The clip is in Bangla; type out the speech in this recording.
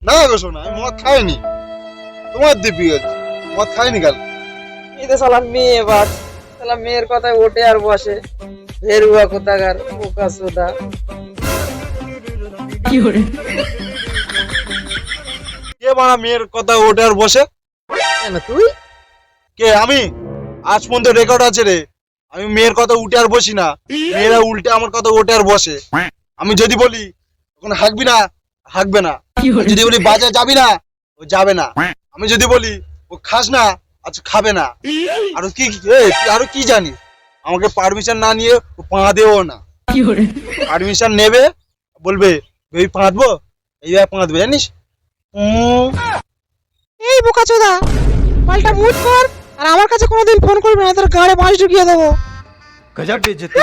না গো শোনা, আমি মদ খাইনি। তোমার দিব্যি গেছে, মদ খাইনি কাল। এই তো শালা মেয়ে বাস, শালা মেয়ের কথায় ওঠে আর বসে। ভেরুয়া কোথাকার বোকা সোদা। কে বানা মেয়ের কথা ওঠে আর বসে? কেন তুই? কে আমি? আজ পর্যন্ত রেকর্ড আছে রে, আমি মেয়ের কথা উঠে আর বসি না, মেয়েরা উল্টে আমার কথা ওঠে আর বসে। আমি যদি বলি তখন হাঁকবি না, হাঁকবে না। আমি যদি বলি বাজার যাবি না, ও যাবে না। আমি যদি বলি ও খাস না, আচ্ছা খাবে না। আরো কি তুই আরো কি জানিস? আমাকে পারমিশন না নিয়ে ও পা দেবো না। পারমিশন নেবে, বলবে এই পাঁদবো, এইভাবে পাঁদবে, জানিস? এই বোকা চোদা, পাল্টা মুট কর আর আমার কাছে কোনোদিন ফোন করবি না, তোর গাড়ে বাঁশ ঢুকিয়ে দেবো। गजब बेइज्जती